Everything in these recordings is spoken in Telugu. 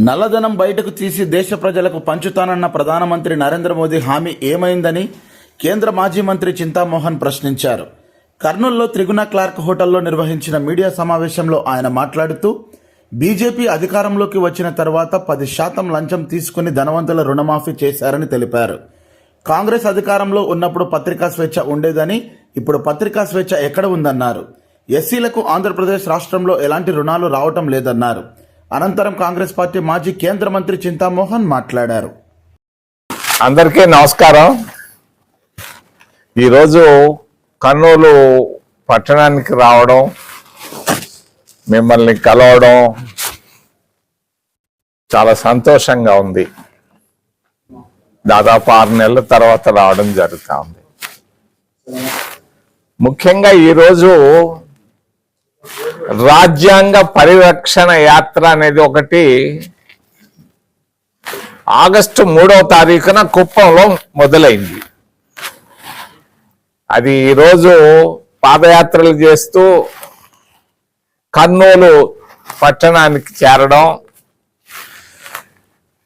నల్లధనం బయటకు తీసి దేశ ప్రజలకు పంచుతానన్న ప్రధానమంత్రి నరేంద్ర మోదీ హామీ ఏమైందని కేంద్ర మాజీ మంత్రి చింతామోహన్ ప్రశ్నించారు. కర్నూలులో త్రిగుణ క్లార్క్ హోటల్లో నిర్వహించిన మీడియా సమావేశంలో ఆయన మాట్లాడుతూ బీజేపీ అధికారంలోకి వచ్చిన తర్వాత 10% లంచం తీసుకుని ధనవంతుల రుణమాఫీ చేశారని తెలిపారు. కాంగ్రెస్ అధికారంలో ఉన్నప్పుడు పత్రికా స్వేచ్ఛ ఉండేదని, ఇప్పుడు పత్రికా స్వేచ్ఛ ఎక్కడ ఉందన్నారు. ఎస్సీలకు ఆంధ్రప్రదేశ్ రాష్ట్రంలో ఎలాంటి రుణాలు రావటం లేదన్నారు. అనంతరం కాంగ్రెస్ పార్టీ మాజీ కేంద్ర మంత్రి చింతామోహన్ మాట్లాడారు. అందరికీ నమస్కారం. ఈరోజు కర్నూలు పట్టణానికి రావడం, మిమ్మల్ని కలవడం చాలా సంతోషంగా ఉంది. దాదాపు 6 నెలల తర్వాత రావడం జరుగుతూ ఉంది. ముఖ్యంగా ఈరోజు రాజ్యాంగ పరిరక్షణ యాత్ర అనేది ఒకటి ఆగస్టు 3వ తారీఖున కుప్పంలో మొదలైంది. అది ఈరోజు పాదయాత్రలు చేస్తూ కర్నూలు పట్టణానికి చేరడం,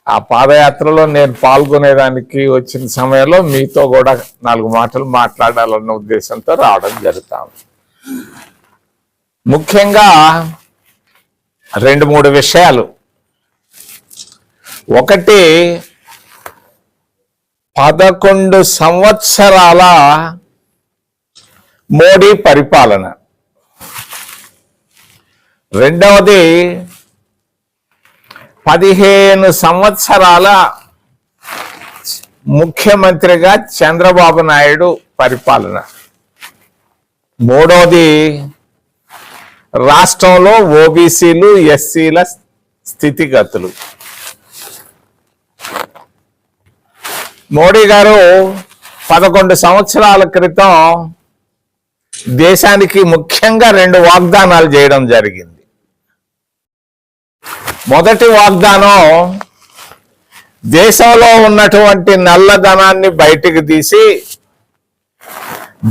ఆ పాదయాత్రలో నేను పాల్గొనేదానికి వచ్చిన సమయంలో మీతో కూడా 4 మాటలు మాట్లాడాలన్న ఉద్దేశంతో రావడం జరుగుతాం. ముఖ్యంగా 2-3 విషయాలు. ఒకటి, 11 సంవత్సరాల మోడీ పరిపాలన. రెండవది, 15 సంవత్సరాల ముఖ్యమంత్రిగా చంద్రబాబు నాయుడు పరిపాలన. మూడవది, రాష్ట్రంలో ఓబీసీలు ఎస్సీల స్థితిగతులు. మోడీ గారు 11 సంవత్సరాల క్రితం దేశానికి ముఖ్యంగా 2 వాగ్దానాలు చేయడం జరిగింది. మొదటి వాగ్దానం, దేశంలో ఉన్నటువంటి నల్లధనాన్ని బయటికి తీసి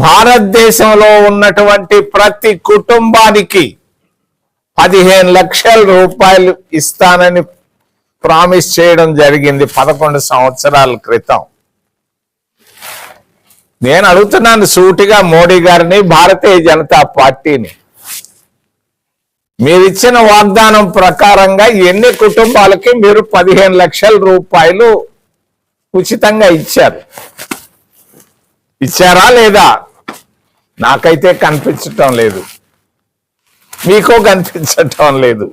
భారతదేశంలో ఉన్నటువంటి ప్రతి కుటుంబానికి 15 లక్షల రూపాయలు ఇస్తానని ప్రామిస్ చేయడం జరిగింది 11 సంవత్సరాల క్రితం. నేను అడుగుతున్నాను సూటిగా మోడీ గారిని, భారతీయ జనతా పార్టీని, మీరిచ్చిన వాగ్దానం ప్రకారంగా ఎన్ని కుటుంబాలకి మీరు 15 లక్షల రూపాయలు ఉచితంగా ఇచ్చారా లేదా? నాకైతే కనిపించటం లేదు, మీకు కనిపించటం లేదు.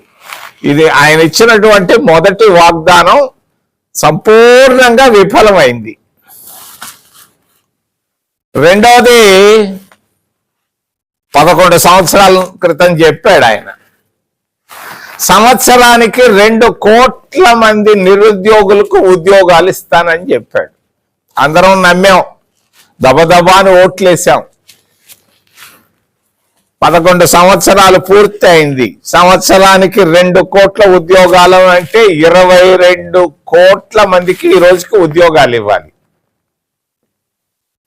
ఇది ఆయన ఇచ్చినటువంటి మొదటి వాగ్దానం సంపూర్ణంగా విఫలమైంది. రెండవది, 11 సంవత్సరాల క్రితం చెప్పాడు ఆయన, సంవత్సరానికి 2 కోట్ల మంది నిరుద్యోగులకు ఉద్యోగాలు ఇస్తానని చెప్పాడు. అందరం నమ్మాం, దబదబాని ఓట్లేసాం. 11 సంవత్సరాలు పూర్తి అయింది. సంవత్సరానికి 2 కోట్ల ఉద్యోగాలు అంటే 22 కోట్ల మందికి ఈ రోజుకి ఉద్యోగాలు ఇవ్వాలి.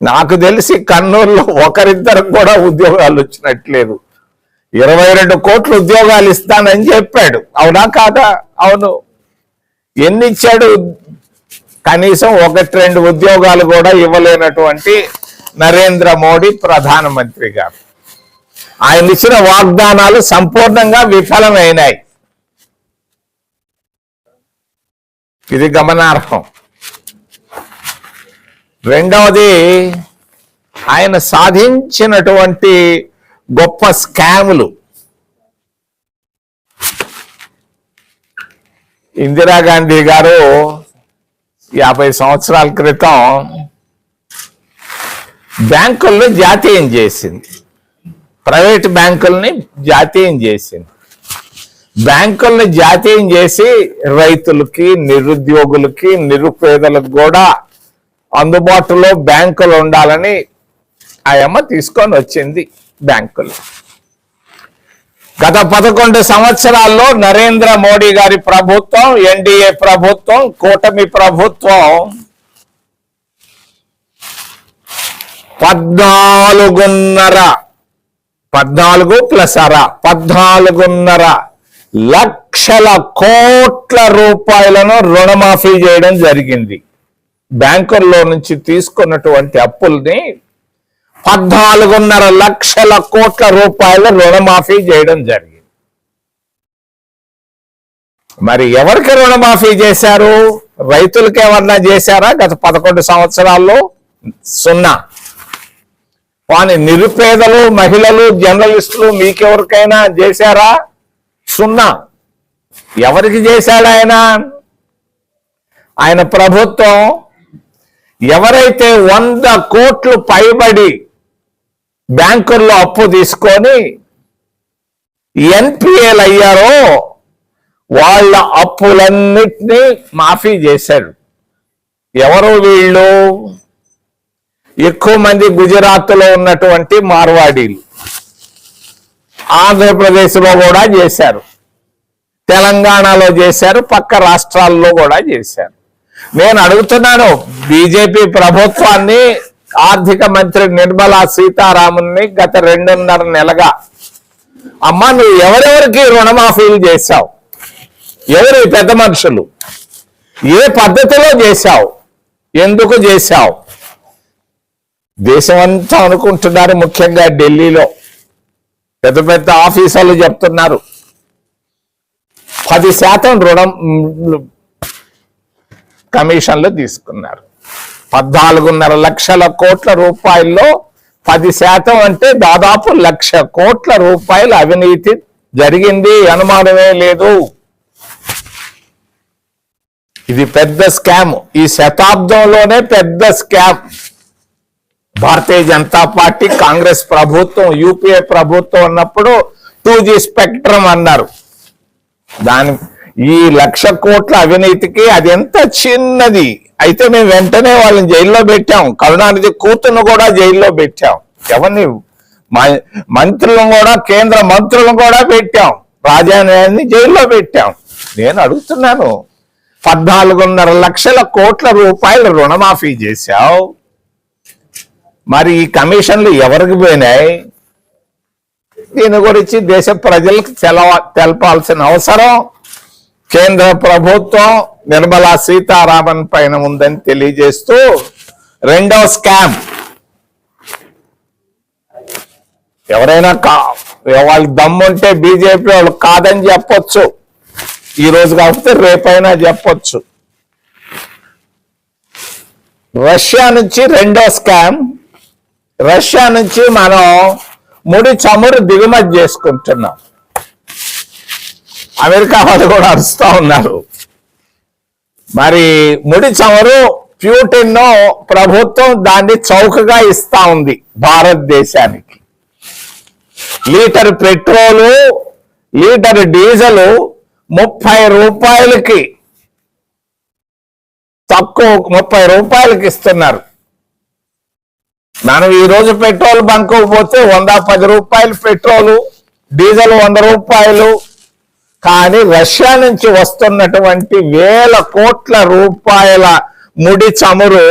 నాకు తెలిసి కర్నూలులో ఒకరిద్దరికి కూడా ఉద్యోగాలు వచ్చినట్లేదు. 22 కోట్ల ఉద్యోగాలు ఇస్తానని చెప్పాడు. అవునా కాదా? అవును. ఎన్ని ఇచ్చాడు? కనీసం 1-2 ఉద్యోగాలు కూడా ఇవ్వలేనటువంటి నరేంద్ర మోడీ ప్రధానమంత్రి గారు. ఆయన ఇచ్చిన వాగ్దానాలు సంపూర్ణంగా విఫలమైనాయి. ఇది గమనార్హం. రెండవది, ఆయన సాధించినటువంటి గొప్ప స్కాములు. ఇందిరాగాంధీ గారు 50 సంవత్సరాల క్రితం బ్యాంకుల్లో జాతీయం చేసింది, ప్రైవేట్ బ్యాంకుల్ని జాతీయం చేసింది. బ్యాంకుల్ని జాతీయం చేసి రైతులకి, నిరుద్యోగులకి, నిరుపేదలకు కూడా అందుబాటులో బ్యాంకులు ఉండాలని ఆయమ్మ తీసుకొని వచ్చింది బ్యాంకులు. గత 11 సంవత్సరాల్లో నరేంద్ర మోడీ గారి ప్రభుత్వం, ఎన్డీఏ ప్రభుత్వం, కూటమి ప్రభుత్వం 14 + 6 14.5 లక్షల కోట్ల రూపాయలను రుణమాఫీ చేయడం జరిగింది. బ్యాంకుల్లో నుంచి తీసుకున్నటువంటి అప్పుల్ని 14.5 లక్షల కోట్ల రూపాయల రుణమాఫీ చేయడం జరిగింది. మరి ఎవరికి రుణమాఫీ చేశారు? రైతులకి ఏమన్నా చేశారా? గత 11 సంవత్సరాల్లో 0. వాని నిరుపేదలు, మహిళలు, జర్నలిస్టులు మీకెవరికైనా చేశారా? 0. ఎవరికి చేశాడు ఆయన? ఆయన ప్రభుత్వం ఎవరైతే 100 కోట్లు పైబడి బ్యాంకుల్లో అప్పు తీసుకొని ఎన్పిఏలు అయ్యారో వాళ్ళ అప్పులన్నిటినీ మాఫీ చేశాడు. ఎవరు వీళ్ళు? ఎక్కువ మంది గుజరాత్లో ఉన్నటువంటి మార్వాడీలు, ఆంధ్రప్రదేశ్లో కూడా చేశారు, తెలంగాణలో చేశారు, పక్క రాష్ట్రాల్లో కూడా చేశారు. నేను అడుగుతున్నాను బీజేపీ ప్రభుత్వాన్ని, ఆర్థిక మంత్రి నిర్మలా సీతారామన్ని గత 2.5 నెలగా, అమ్మా నువ్వు ఎవరెవరికి రుణమాఫీలు చేశావు? ఎవరు పెద్ద మనుషులు? ఏ పద్ధతిలో చేశావు? ఎందుకు చేశావు? దేశమంతా అనుకుంటున్నారు, ముఖ్యంగా ఢిల్లీలో పెద్ద పెద్ద ఆఫీసర్లు చెప్తున్నారు 10% రుణం కమిషన్లు తీసుకున్నారు. 14.5 లక్షల కోట్ల రూపాయల్లో 10% అంటే దాదాపు 1 లక్ష కోట్ల రూపాయల అవినీతి జరిగింది, అనుమానమే లేదు. ఇది పెద్ద స్కామ్, ఈ శతాబ్దంలోనే పెద్ద స్కామ్. భారతీయ జనతా పార్టీ, కాంగ్రెస్ ప్రభుత్వం, యూపీఏ ప్రభుత్వం ఉన్నప్పుడు 2G స్పెక్ట్రమ్ అన్నారు. ఈ 1 లక్ష కోట్ల అవినీతికి అది ఎంత చిన్నది. అయితే మేము వెంటనే వాళ్ళని జైల్లో పెట్టాం. కరుణానిధి కూతురును కూడా జైల్లో పెట్టాం. ఎవరిని? మంత్రులను కూడా, కేంద్ర మంత్రులను కూడా పెట్టాం. రాజాని జైల్లో పెట్టాం. నేను అడుగుతున్నాను, 14.5 లక్షల కోట్ల రూపాయలు రుణమాఫీ చేశావు, మరి ఈ కమిషన్లు ఎవరికి పోయినాయి? దీని గురించి దేశ ప్రజలకు తెలపాల్సిన అవసరం కేంద్ర ప్రభుత్వం నిర్మలా సీతారామన్ పైన ఉందని తెలియజేస్తూ, రెండో స్కామ్, ఎవరైనా వాళ్ళు దమ్ముంటే బీజేపీ వాళ్ళు కాదని చెప్పొచ్చు, ఈ రోజు కాకపోతే రేపైనా చెప్పొచ్చు. రష్యా నుంచి రెండో స్కామ్, రష్యా నుంచి మనం ముడి చమురు దిగుమతి చేసుకుంటున్నాం. అమెరికా వాళ్ళు కూడా అరుస్తూ ఉన్నారు. మరి ముడి చమురు ప్యూటిన్ ప్రభుత్వం దాన్ని చౌకగా ఇస్తా ఉంది భారతదేశానికి. లీటర్ పెట్రోలు, లీటర్ డీజిల్ 30 రూపాయలకి, తక్కువ 30 రూపాయలకి ఇస్తున్నారు. మనం ఈ రోజు పెట్రోల్ బంక్ పోతే 110 రూపాయలు పెట్రోలు, డీజిల్ 100 రూపాయలు. కానీ రష్యా నుంచి వస్తున్నటువంటి 1000 కోట్ల రూపాయల ముడి చమురు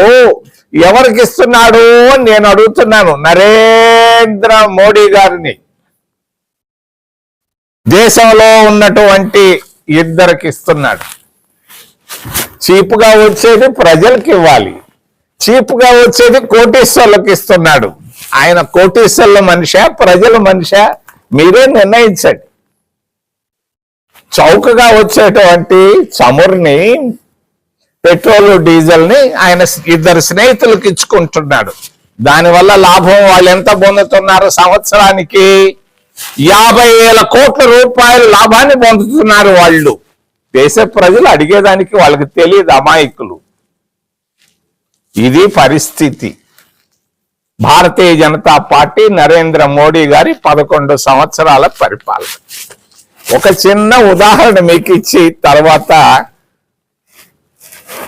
ఎవరికి ఇస్తున్నాడు అని నేను అడుగుతున్నాను. నరేంద్ర మోడీ గారిని. దేశంలో ఉన్నటువంటి 2 ఇస్తున్నాడు. చీప్గా వచ్చేది ప్రజలకు ఇవ్వాలి, చీప్గా వచ్చేది కోటీశ్వర్లకు ఇస్తున్నాడు. ఆయన కోటీశ్వర్ల మనిషా, ప్రజల మనిషా? మీరే నిర్ణయించండి. చౌకగా వచ్చేటువంటి చమురుని, పెట్రోల్, డీజిల్ ని ఆయన 2 స్నేహితులకు ఇచ్చుకుంటున్నాడు. దానివల్ల లాభం వాళ్ళు ఎంత పొందుతున్నారు? సంవత్సరానికి 50,000 కోట్ల రూపాయల లాభాన్ని పొందుతున్నారు వాళ్ళు. దేశ ప్రజలు అడిగేదానికి వాళ్ళకి తెలియదు, అమాయకులు. ఇది పరిస్థితి. భారతీయ జనతా పార్టీ, నరేంద్ర మోడీ గారి 11 సంవత్సరాల పరిపాలన. ఒక చిన్న ఉదాహరణ మీకు ఇచ్చి తర్వాత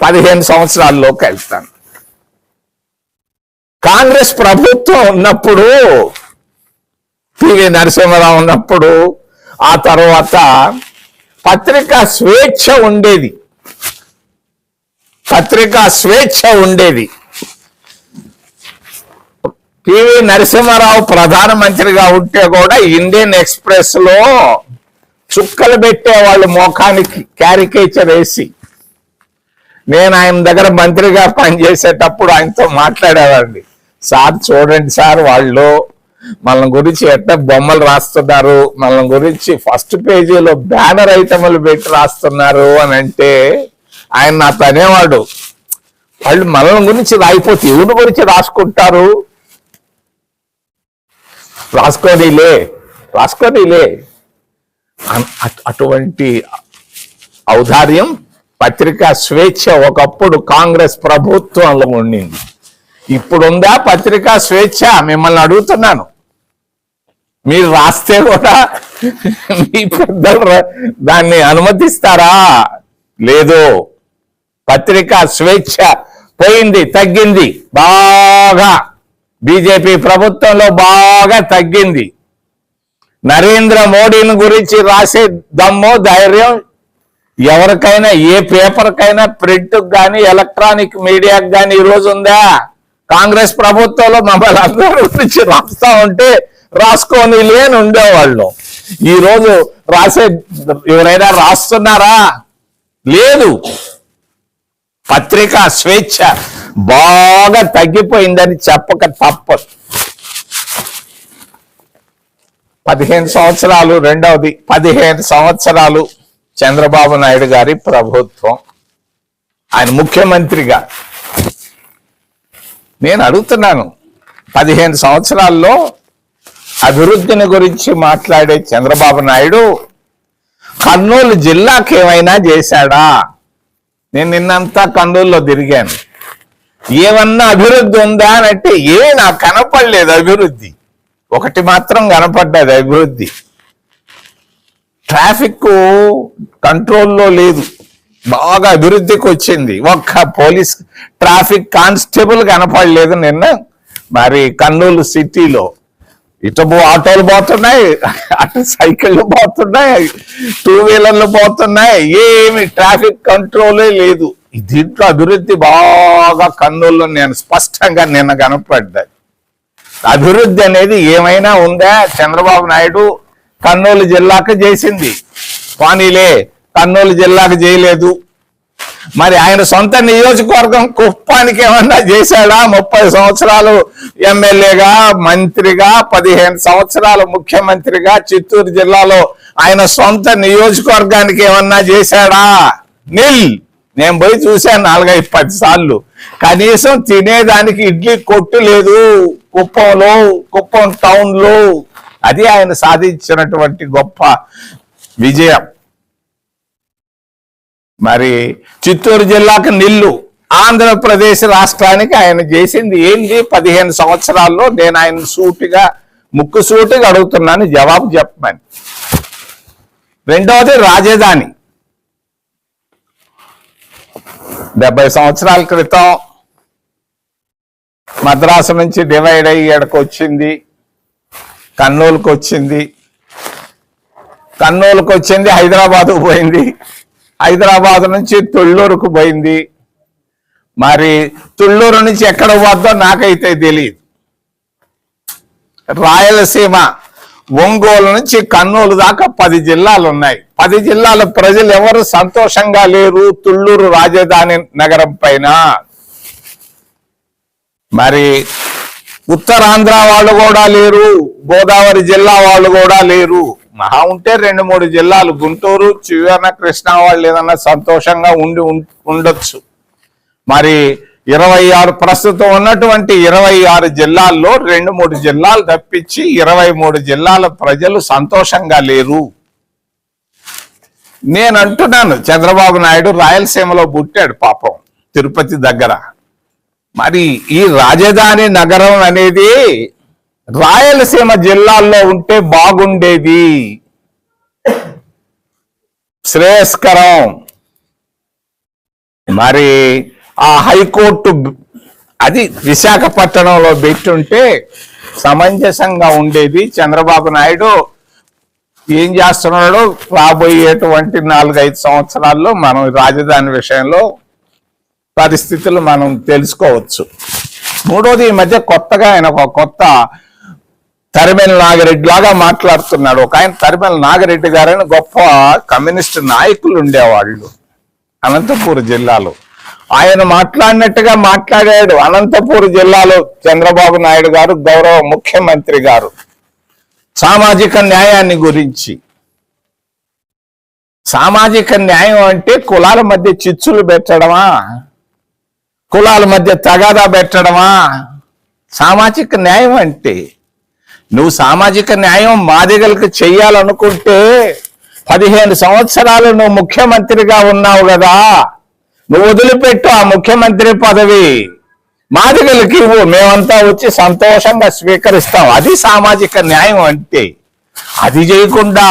15 సంవత్సరాల్లోకి వెళ్తాను. కాంగ్రెస్ ప్రభుత్వం ఉన్నప్పుడు, పివి నరసింహారావు ఉన్నప్పుడు, ఆ తర్వాత పత్రికా స్వేచ్ఛ ఉండేది. పత్రికా స్వేచ్ఛ ఉండేది. పివి నరసింహారావు ప్రధానమంత్రిగా ఉంటే కూడా ఇండియన్ ఎక్స్ప్రెస్ లో చుక్కలు పెట్టేవాళ్ళు మోకానికి క్యారికేచర్ వేసి. నేను ఆయన దగ్గర మంత్రిగా పనిచేసేటప్పుడు ఆయనతో మాట్లాడేవాడిని. సార్ చూడండి సార్, వాళ్ళు మన గురించి ఎట్లా బొమ్మలు రాస్తున్నారు, మన గురించి ఫస్ట్ పేజీలో బ్యానర్ ఐటమ్లు పెట్టి రాస్తున్నారు అని అంటే ఆయన నాతో అనేవాడు, వాళ్ళు మన గురించి రాయిపోతే ఎవరి గురించి రాసుకుంటారు, రాసుకోనిలే. అటువంటి ఔదార్యం, పత్రికా స్వేచ్ఛ ఒకప్పుడు కాంగ్రెస్ ప్రభుత్వంలో ఉండింది. ఇప్పుడుందా పత్రికా స్వేచ్ఛ? మిమ్మల్ని అడుగుతున్నాను. మీరు రాస్తే కూడా మీ పెద్దలు దాన్ని అనుమతిస్తారా? లేదు. పత్రికా స్వేచ్ఛ పోయింది, తగ్గింది బాగా. బీజేపీ ప్రభుత్వంలో బాగా తగ్గింది. నరేంద్ర మోడీని గురించి రాసే దమ్ము, ధైర్యం ఎవరికైనా, ఏ పేపర్కైనా, ప్రింట్ కానీ ఎలక్ట్రానిక్ మీడియాకి కానీ ఈ రోజు ఉందా? కాంగ్రెస్ ప్రభుత్వంలో మమ్మల్ని అందరి గురించి రాస్తా ఉంటే రాసుకొని లేని ఉండేవాళ్ళు. ఈ రోజు రాసే ఎవరైనా రాస్తున్నారా? లేదు. పత్రికా స్వేచ్ఛ బాగా తగ్గిపోయిందని చెప్పక తప్పదు. 15 సంవత్సరాలు, రెండవది 15 సంవత్సరాలు చంద్రబాబు నాయుడు గారి ప్రభుత్వం, ఆయన ముఖ్యమంత్రిగా. నేను అడుగుతున్నాను, 15 సంవత్సరాల్లో అభివృద్ధిని గురించి మాట్లాడే చంద్రబాబు నాయుడు కర్నూలు జిల్లాకి ఏమైనా చేశాడా? నేను నిన్నంతా కర్నూలులో తిరిగాను. ఏమన్నా అభివృద్ధి ఉందా అని అంటే నాకు కనపడలేదు అభివృద్ధి. ఒకటి మాత్రం కనపడ్డది అభివృద్ధి, ట్రాఫిక్ కంట్రోల్లో లేదు, బాగా అభివృద్ధికి వచ్చింది. ఒక్క పోలీస్ ట్రాఫిక్ కానిస్టేబుల్ కనపడలేదు నిన్న. మరి కర్నూలు సిటీలో ఇటు ఆటోలు పోతున్నాయి, అటు సైకిళ్ళు పోతున్నాయి, 2 వీలర్లు పోతున్నాయి, ఏమి ట్రాఫిక్ కంట్రోలే లేదు. దీంట్లో అభివృద్ధి బాగా కర్నూలులో నేను స్పష్టంగా నిన్న కనపడ్డాయి. అభివృద్ధి అనేది ఏమైనా ఉందా? చంద్రబాబు నాయుడు కర్నూలు జిల్లాకు చేసింది, పోనీలే కర్నూలు జిల్లాకు చేయలేదు. మరి ఆయన సొంత నియోజకవర్గం కుప్పానికి ఏమన్నా చేశాడా? 30 సంవత్సరాలు ఎమ్మెల్యేగా, మంత్రిగా, 15 సంవత్సరాలు ముఖ్యమంత్రిగా చిత్తూరు జిల్లాలో ఆయన సొంత నియోజకవర్గానికి ఏమన్నా చేశాడా? నిల్. నేను పోయి చూశాను 4-10 సార్లు. కనీసం తినేదానికి ఇడ్లీ కొట్టు లేదు కుప్పంలో, కుప్పం టౌన్ లో. అది ఆయన సాధించినటువంటి గొప్ప విజయం. మరి చిత్తూరు జిల్లాకు నిల్లు. ఆంధ్రప్రదేశ్ రాష్ట్రానికి ఆయన చేసింది ఏంటి 15 సంవత్సరాల్లో? నేను ఆయన ముక్కుసూటిగా అడుగుతున్నాను, జవాబు చెప్పమని. రెండవది రాజధాని. 70 సంవత్సరాల క్రితం మద్రాసు నుంచి డివైడ్ అయ్యి ఎక్కడికి వచ్చింది, కర్నూలుకు వచ్చింది. హైదరాబాద్కు పోయింది. హైదరాబాద్ నుంచి తుళ్ళూరుకు పోయింది. మరి తుళ్ళూరు నుంచి ఎక్కడ పోద్దో నాకైతే తెలియదు. రాయలసీమ ఒంగోలు నుంచి కర్నూలు దాకా 10 జిల్లాలు ఉన్నాయి. 10 జిల్లాల ప్రజలు ఎవరు సంతోషంగా లేరు తుళ్ళూరు రాజధాని నగరం పైన. మరి ఉత్తరాంధ్ర వాళ్ళు కూడా లేరు, గోదావరి జిల్లా వాళ్ళు కూడా లేరు. మహా ఉంటే 2-3 జిల్లాలు, గుంటూరు, చివరన కృష్ణా వాళ్ళు ఏదన్నా సంతోషంగా ఉండొచ్చు. మరి 26 ప్రస్తుతం ఉన్నటువంటి 26 జిల్లాల్లో 2-3 జిల్లాలు తప్పించి 23 జిల్లాల ప్రజలు సంతోషంగా లేరు. నేను అంటున్నాను, చంద్రబాబు నాయుడు రాయలసీమలో పుట్టాడు పాపం, తిరుపతి దగ్గర. మరి ఈ రాజధాని నగరం అనేది రాయలసీమ జిల్లాల్లో ఉంటే బాగుండేది, శ్రేయస్కరం. మరి ఆ హైకోర్టు అది విశాఖపట్నంలో పెట్టుంటే సమంజసంగా ఉండేది. చంద్రబాబు నాయుడు ఏం చేస్తున్నాడో రాబోయేటువంటి 4-5 సంవత్సరాల్లో మనం రాజధాని విషయంలో పరిస్థితులు మనం తెలుసుకోవచ్చు. మూడోది, ఈ మధ్య కొత్తగా ఆయన ఒక కొత్త తరిమెల నాగిరెడ్డి లాగా మాట్లాడుతున్నాడు. ఒక ఆయన తరిమెల నాగిరెడ్డి గారని గొప్ప కమ్యూనిస్ట్ నాయకులు ఉండేవాళ్ళు అనంతపూర్ జిల్లాలో. ఆయన మాట్లాడినట్టుగా మాట్లాడాడు అనంతపూర్ జిల్లాలో చంద్రబాబు నాయుడు గారు, గౌరవ ముఖ్యమంత్రి గారు, సామాజిక న్యాయాన్ని గురించి. సామాజిక న్యాయం అంటే కులాల మధ్య చిచ్చులు పెట్టడమా, కులాల మధ్య తగాదా పెట్టడమా సామాజిక న్యాయం అంటే? నువ్వు సామాజిక న్యాయం మాదిగలకు చెయ్యాలనుకుంటే 15 సంవత్సరాలు నువ్వు ముఖ్యమంత్రిగా ఉన్నావు కదా, నువ్వు వదిలిపెట్టు ఆ ముఖ్యమంత్రి పదవి, మాదిగలకి ఇవ్వు, మేమంతా వచ్చి సంతోషంగా స్వీకరిస్తాం. అది సామాజిక న్యాయం అంటే. అది చేయకుండా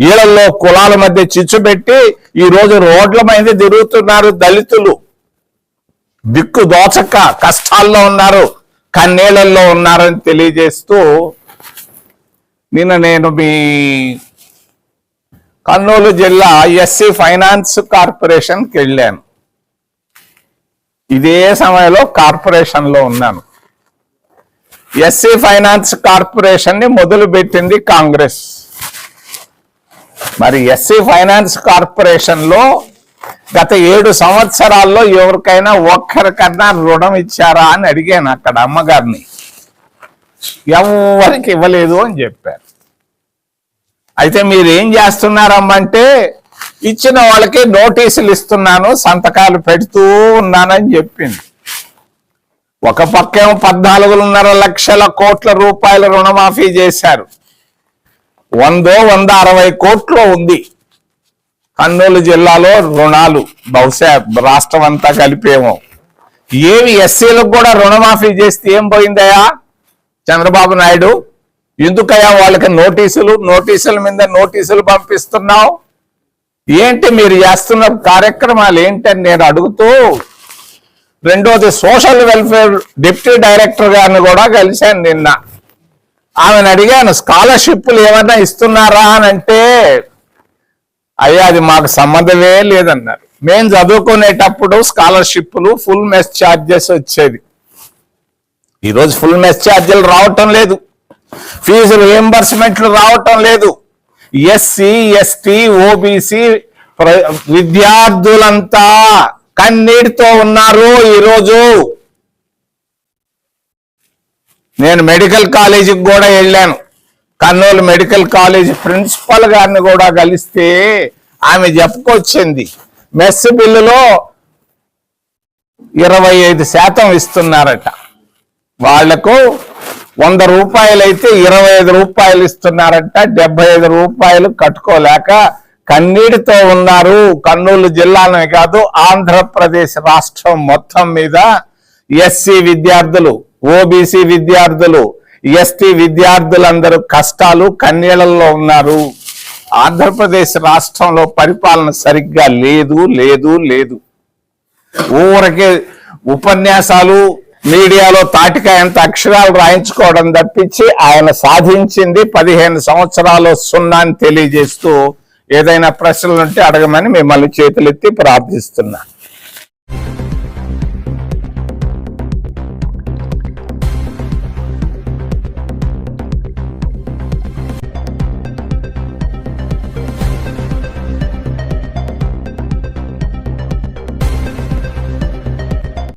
ఈళ్ళల్లో కులాల మధ్య చిచ్చు పెట్టి ఈ రోజు రోడ్ల మీద తిరుగుతున్నారు దళితులు. దిక్కు దోచక కష్టాల్లో ఉన్నారు, కన్నీళ్లలో ఉన్నారని తెలియజేస్తూ నిన్న నేను మీ కర్నూలు జిల్లా ఎస్సీ ఫైనాన్స్ కార్పొరేషన్కి వెళ్ళాను. ఇదే సమయంలో కార్పొరేషన్ లో ఉన్నాను. ఎస్సీ ఫైనాన్స్ కార్పొరేషన్ ని మొదలు పెట్టింది కాంగ్రెస్. మరి ఎస్సీ ఫైనాన్స్ కార్పొరేషన్ లో గత 7 సంవత్సరాల్లో ఎవరికైనా ఒక్కరికన్నా రుణం ఇచ్చారా అని అడిగాను అక్కడ అమ్మగారిని. ఎవరికి ఇవ్వలేదు అని చెప్పారు. అయితే మీరు ఏం చేస్తున్నారమ్మంటే, ఇచ్చిన వాళ్ళకి నోటీసులు ఇస్తున్నాను, సంతకాలు పెడుతూ ఉన్నానని చెప్పింది. ఒక పక్కేమో 14.5 లక్షల కోట్ల రూపాయల రుణమాఫీ చేశారు. 160 కోట్లు ఉంది కర్నూలు జిల్లాలో రుణాలు, బహుశా రాష్ట్రం అంతా కలిపేమో. ఏమి ఎస్సీలకు కూడా రుణమాఫీ చేస్తే ఏం పోయిందయా చంద్రబాబు నాయుడు? ఎందుకయ్యా వాళ్ళకి నోటీసుల మీద నోటీసులు పంపిస్తున్నావు? ఏంటి మీరు చేస్తున్న కార్యక్రమాలు ఏంటని నేను అడుగుతూ, రెండోది సోషల్ వెల్ఫేర్ డిప్యూటీ డైరెక్టర్ గారిని కూడా కలిశాను నిన్న. ఆమెను అడిగాను, స్కాలర్షిప్లు ఏమన్నా ఇస్తున్నారా అని అంటే, అయ్యా అది మాకు సంబంధమే లేదన్నారు. మేము చదువుకునేటప్పుడు స్కాలర్షిప్లు ఫుల్ మెస్ ఛార్జెస్ వచ్చేది. ఈరోజు ఫుల్ మెస్ ఛార్జీలు రావటం లేదు, ఫీజు రియంబర్స్మెంట్లు రావటం లేదు. ఎస్సీ ఎస్టీ ఓబీసీ విద్యార్థులంతా కన్నీటితో ఉన్నారు. ఈరోజు నేను మెడికల్ కాలేజీకి కూడా వెళ్ళాను. కర్నూలు మెడికల్ కాలేజీ ప్రిన్సిపల్ గారిని కూడా కలిస్తే ఆమె చెప్పుకొచ్చింది, మెస్ బిల్లులో 25% ఇస్తున్నారట. వాళ్లకు 100 రూపాయలు అయితే 25 రూపాయలు ఇస్తున్నారట. 75 రూపాయలు కట్టుకోలేక కన్నీటితో ఉన్నారు. కర్నూలు జిల్లానే కాదు, ఆంధ్రప్రదేశ్ రాష్ట్రం మొత్తం మీద ఎస్సీ విద్యార్థులు, ఓబీసీ విద్యార్థులు, ఎస్టీ విద్యార్థులందరూ కష్టాలు కన్నీళ్లలో ఉన్నారు. ఆంధ్రప్రదేశ్ రాష్ట్రంలో పరిపాలన సరిగ్గా లేదు. ఊరకే ఉపన్యాసాలు, మీడియాలో తాటికాయంత అక్షరాలు రాయించుకోవడం తప్పించి ఆయన సాధించింది 15 సంవత్సరాలు సున్నా అని తెలియజేస్తూ, ఏదైనా ప్రశ్నలుంటే అడగమని మిమ్మల్ని చేతులెత్తి ప్రార్థిస్తున్నా.